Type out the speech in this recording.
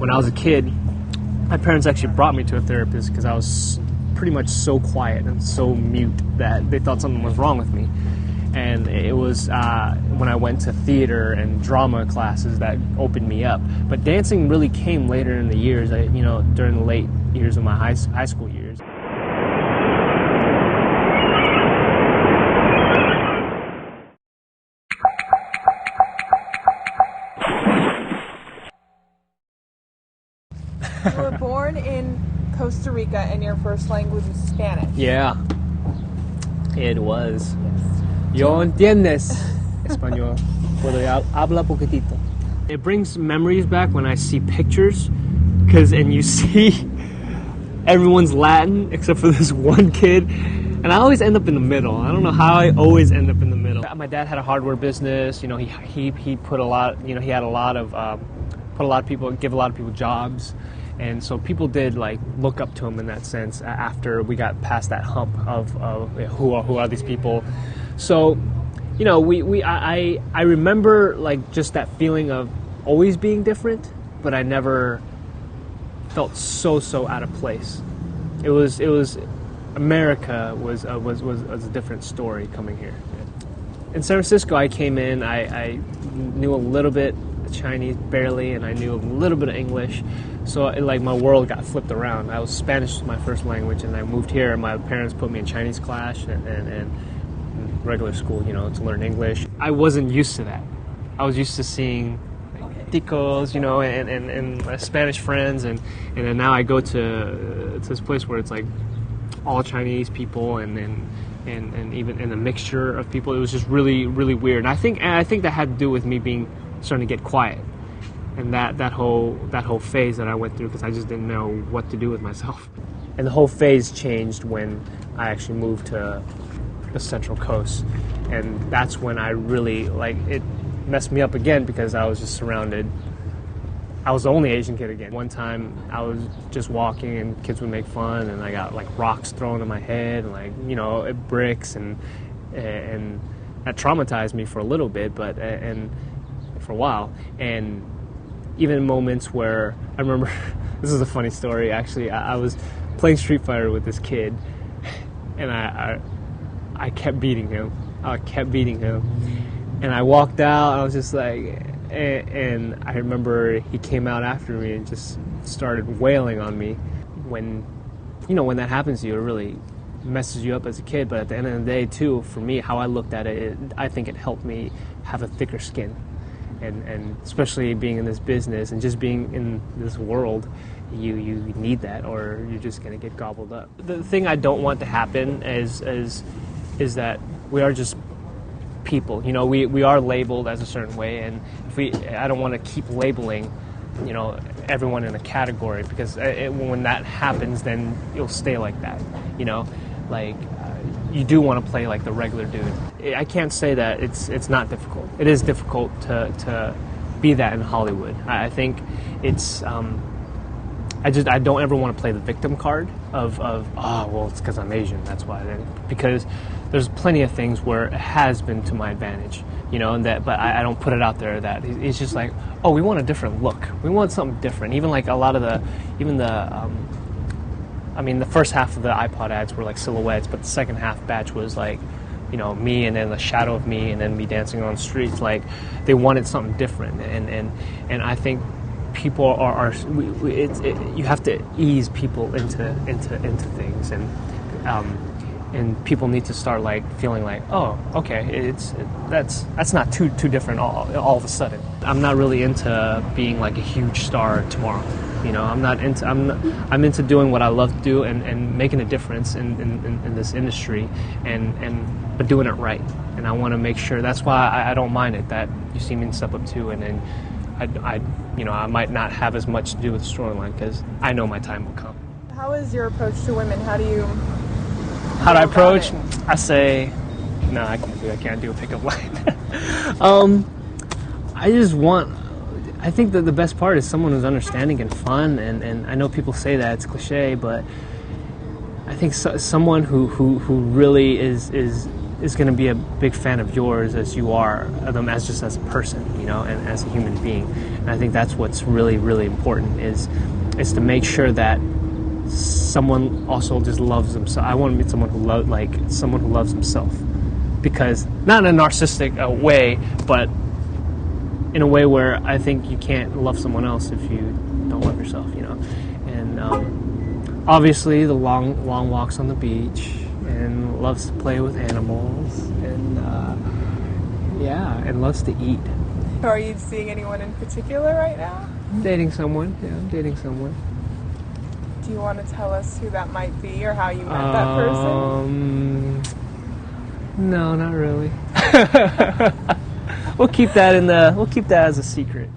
when I was a kid, my parents actually brought me to a therapist because I was pretty much so quiet and so mute that they thought something was wrong with me. And it was when I went to theater and drama classes that opened me up. But dancing really came later in the years, during the late years of my high school years. You were born in Costa Rica and your first language was Spanish. Yeah, it was. Yo entiendes español. Puedo hablar poquitito. It brings memories back when I see pictures, and you see everyone's Latin except for this one kid, and I always end up in the middle. I don't know how I always end up in the middle. My dad had a hardware business. He put a lot. He had a lot of give a lot of people jobs. And so people did look up to him in that sense after we got past that hump of who are these people. So, I remember just that feeling of always being different, but I never felt so out of place. It was America was a different story coming here. In San Francisco, I came in. I knew a little bit Chinese, barely, and I knew a little bit of English. So my world got flipped around. Spanish was my first language, and I moved here, and my parents put me in Chinese class and regular school, to learn English. I wasn't used to that. I was used to seeing ticos, and my Spanish friends, and then now I go to this place where it's all Chinese people, and even in a mixture of people. It was just really, really weird. And I think that had to do with me starting to get quiet. And that whole phase that I went through, because I just didn't know what to do with myself. And the whole phase changed when I actually moved to the Central Coast, and that's when I really it messed me up again, because I was just surrounded. I was the only Asian kid again. One time I was just walking and kids would make fun, and I got rocks thrown in my head, and bricks, and that traumatized me for a little bit, but and for a while. And even moments where I remember, this is a funny story actually, I was playing Street Fighter with this kid, and I kept beating him. And I walked out, and I was just and I remember he came out after me and just started wailing on me. When that happens to you, it really messes you up as a kid, but at the end of the day too, for me, how I looked at it, I think it helped me have a thicker skin. And especially being in this business and just being in this world, you need that, or you're just going to get gobbled up. The thing I don't want to happen is that we are just people. We are labeled as a certain way, and I don't want to keep labeling, everyone in a category, because when that happens, then you'll stay like that. You do want to play like the regular dude. I can't say that it's not difficult. It is difficult to be that in Hollywood. I think it's I don't ever want to play the victim card of it's because I'm Asian, that's why. Because there's plenty of things where it has been to my advantage, but I don't put it out there that it's just we want a different look. We want something different. Even a lot of the first half of the iPod ads were silhouettes, but the second half batch was me, and then the shadow of me, and then me dancing on the streets. They wanted something different, and I think people are you have to ease people into things, and people need to start feeling okay, that's not too different all of a sudden. I'm not really into being a huge star tomorrow. I'm into doing what I love to do and making a difference in this industry, but doing it right. And I want to make sure. That's why I don't mind it that you see me in Step Up 2, and then I might not have as much to do with the storyline, because I know my time will come. How is your approach to women? How do I approach? I say, no, I can't do a pickup line. I think that the best part is someone who's understanding and fun, and I know people say that it's cliche, but I think someone who really is is going to be a big fan of yours as you are of them as just as a person, you know, and as a human being. And I think that's what's really, really important is to make sure that someone also just loves themselves. I want to meet someone who loves himself, because not in a narcissistic way, but in a way where I think you can't love someone else if you don't love yourself, you know. And obviously the long walks on the beach, and loves to play with animals, and and loves to eat. Are you seeing anyone in particular right now? Dating someone. Do you want to tell us who that might be or how you met that person? No, not really. We'll keep that as a secret.